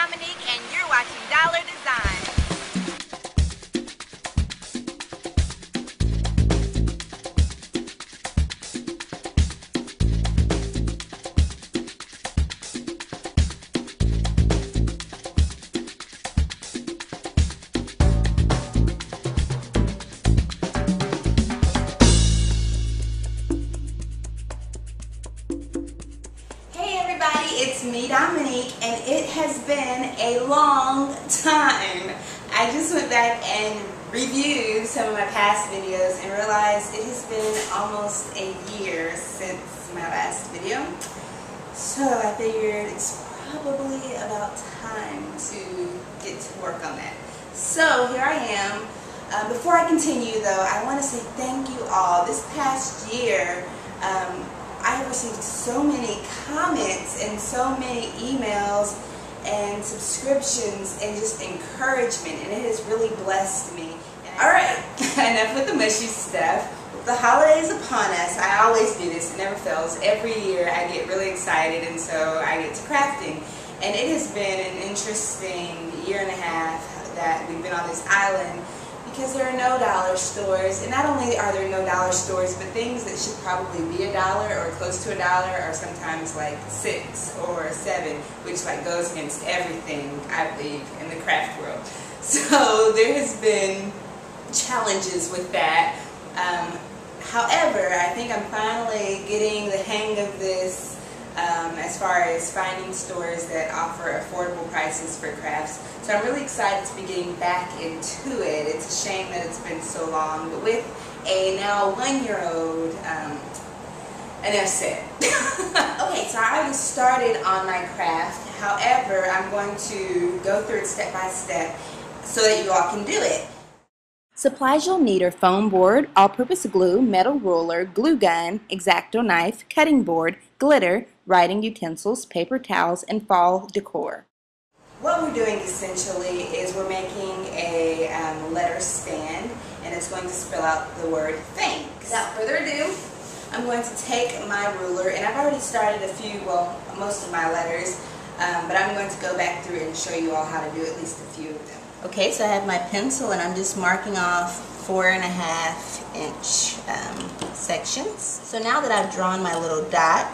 Dominique, and you're watching Dollar Design. It's me, Dominique, and it has been a long time. I just went back and reviewed some of my past videos and realized it has been almost a year since my last video. So I figured it's probably about time to get to work on that. So here I am. Before I continue though, I want to say thank you all. This past year, I have received so many comments and so many emails and subscriptions and just encouragement, and it has really blessed me. Alright, enough with the mushy stuff. With the holidays upon us, I always do this, it never fails. Every year I get really excited, and so I get to crafting. And it has been an interesting year and a half that we've been on this island, because there are no dollar stores, and not only are there no dollar stores, but things that should probably be $1 or close to $1 are sometimes like 6 or 7, which like goes against everything I believe in the craft world. So there has been challenges with that. However, I think I'm finally getting the hang of this as far as finding stores that offer affordable prices for crafts. So I'm really excited to be getting back into it. It's a shame that it's been so long, but with a now 1-year-old, enough said. Okay, so I already started on my craft. However, I'm going to go through it step by step so that you all can do it. Supplies you'll need are foam board, all-purpose glue, metal ruler, glue gun, X-Acto knife, cutting board, glitter, writing utensils, paper towels, and fall decor. What we're doing essentially is we're making a letter stand, and it's going to spell out the word thanks. Without further ado, I'm going to take my ruler, and I've already started a few, well, most of my letters, but I'm going to go back through and show you all how to do at least a few of them. Okay, so I have my pencil, and I'm just marking off 4.5-inch sections. So now that I've drawn my little dot,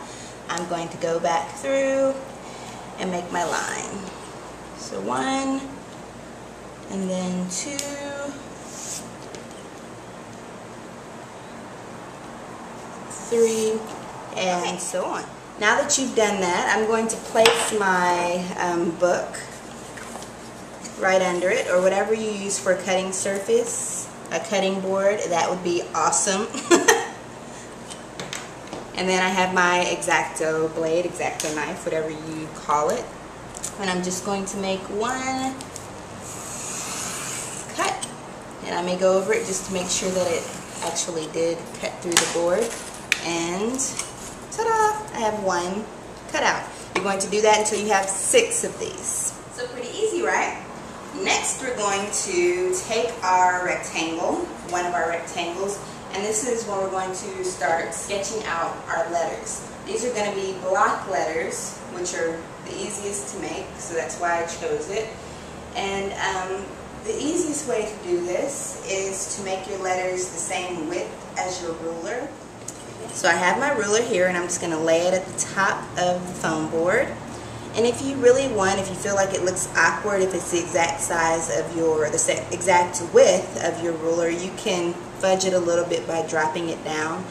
I'm going to go back through and make my line. So 1, and then 2, 3, and so on. Now that you've done that, I'm going to place my book right under it, or whatever you use for a cutting surface, a cutting board, that would be awesome. And then I have my X-Acto blade, X-Acto knife, whatever you call it. And I'm just going to make one cut. And I may go over it just to make sure that it actually did cut through the board. And ta-da! I have one cut out. You're going to do that until you have 6 of these. So pretty easy, right? Next, we're going to take our rectangle, one of our rectangles, and this is when we're going to start sketching out our letters. These are going to be block letters, which are the easiest to make, so that's why I chose it. And the easiest way to do this is to make your letters the same width as your ruler. So I have my ruler here, and I'm just going to lay it at the top of the foam board. And if you really want, if you feel like it looks awkward, if it's the exact size of your, the exact width of your ruler, you can fudge it a little bit by dropping it down.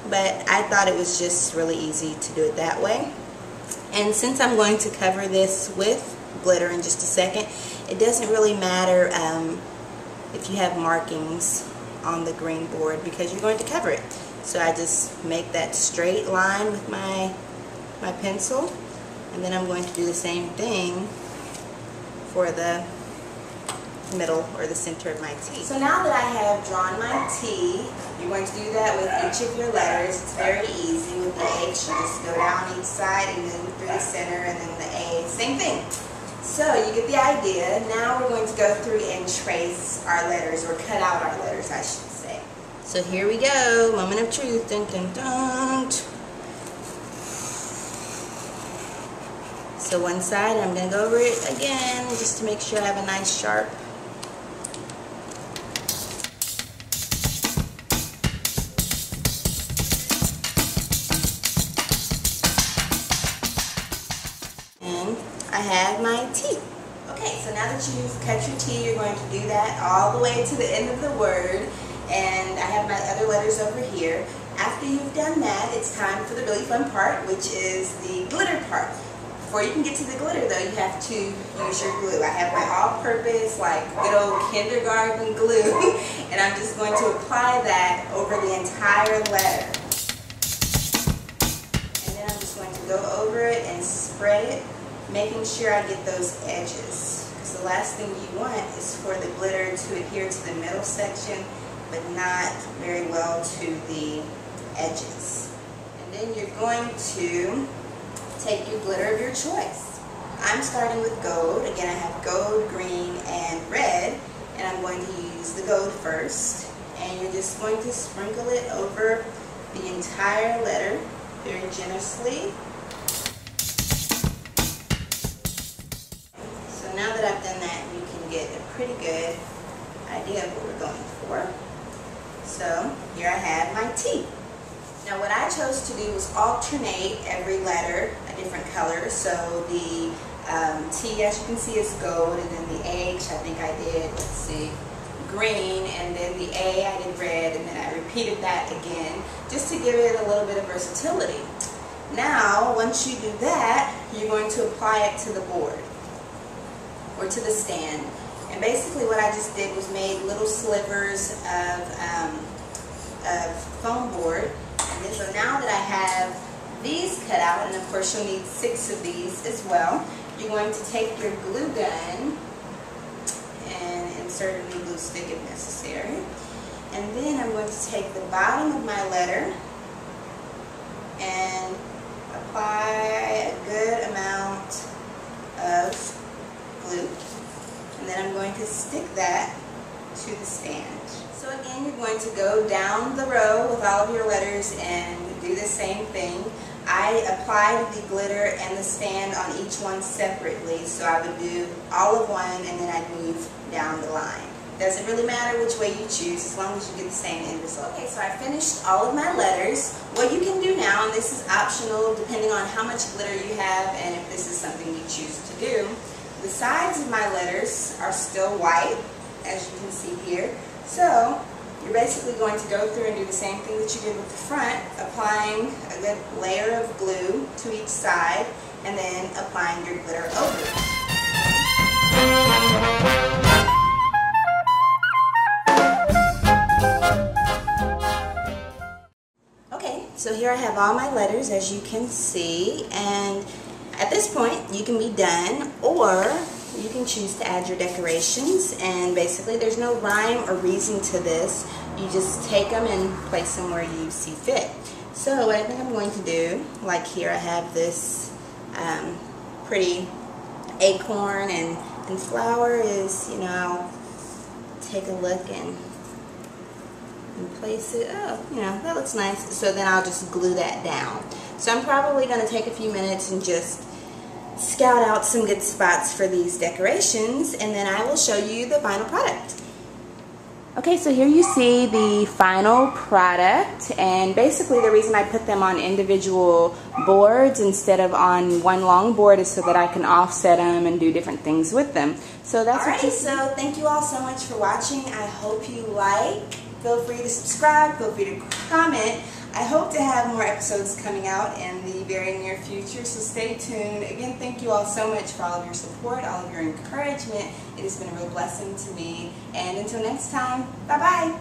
But I thought it was just really easy to do it that way. And since I'm going to cover this with glitter in just a second, it doesn't really matter if you have markings on the green board, because you're going to cover it. So I just make that straight line with my pencil. And then I'm going to do the same thing for the middle or the center of my T. So now that I have drawn my T, you're going to do that with each of your letters. It's very easy. With the H, you just go down each side and then through the center, and then the A, same thing. So you get the idea. Now we're going to go through and trace our letters, or cut out our letters, I should say. So here we go. Moment of truth. Dun, dun, dun. So one side, I'm going to go over it again just to make sure I have a nice sharp. And I have my T. Okay, so now that you've cut your T, you're going to do that all the way to the end of the word. And I have my other letters over here. After you've done that, it's time for the really fun part, which is the glitter part. Before you can get to the glitter, though, you have to use your glue. I have my all-purpose, like, good old kindergarten glue, and I'm just going to apply that over the entire letter. And then I'm just going to go over it and spread it, making sure I get those edges. Because the last thing you want is for the glitter to adhere to the middle section, but not very well to the edges. And then you're going to take your glitter of your choice. I'm starting with gold. Again, I have gold, green, and red, and I'm going to use the gold first. And you're just going to sprinkle it over the entire letter very generously. So now that I've done that, you can get a pretty good idea of what we're going for. So here I have my T. Now what I chose to do was alternate every letter a different color. So the T, as you can see, is gold, and then the H, I think I did, let's see, green, and then the A, I did red, and then I repeated that again just to give it a little bit of versatility. Now, once you do that, you're going to apply it to the board or to the stand. And basically what I just did was made little slivers of foam board. And so now that I have these cut out, and of course you'll need 6 of these as well, you're going to take your glue gun and insert a new glue stick if necessary. And then I'm going to take the bottom of my letter and apply a good amount of glue. And then I'm going to stick that to the stand. So again, you're going to go down the row with all of your letters and do the same thing. I applied the glitter and the stand on each one separately, so I would do all of one and then I'd move down the line. Doesn't really matter which way you choose as long as you get the same end result. Okay, so I finished all of my letters. What you can do now, and this is optional depending on how much glitter you have and if this is something you choose to do, the sides of my letters are still white, as you can see here. So you're basically going to go through and do the same thing that you did with the front, applying a good layer of glue to each side, and then applying your glitter over it. Okay, so here I have all my letters, as you can see, and at this point you can be done, or you can choose to add your decorations, and basically there's no rhyme or reason to this. You just take them and place them where you see fit. So what I think I'm going to do, like here I have this pretty acorn and flower, is, you know, I'll take a look and place it. Oh, you know, that looks nice. So then I'll just glue that down. So I'm probably going to take a few minutes and just scout out some good spots for these decorations, and then I will show you the final product. Okay, so here you see the final product, and basically the reason I put them on individual boards instead of on one long board is so that I can offset them and do different things with them. So that's Alrighty, so thank you all so much for watching. I hope you like. Feel free to subscribe, feel free to comment. I hope to have more episodes coming out in the very near future, so stay tuned. Again, thank you all so much for all of your support, all of your encouragement. It has been a real blessing to me. And until next time, bye-bye.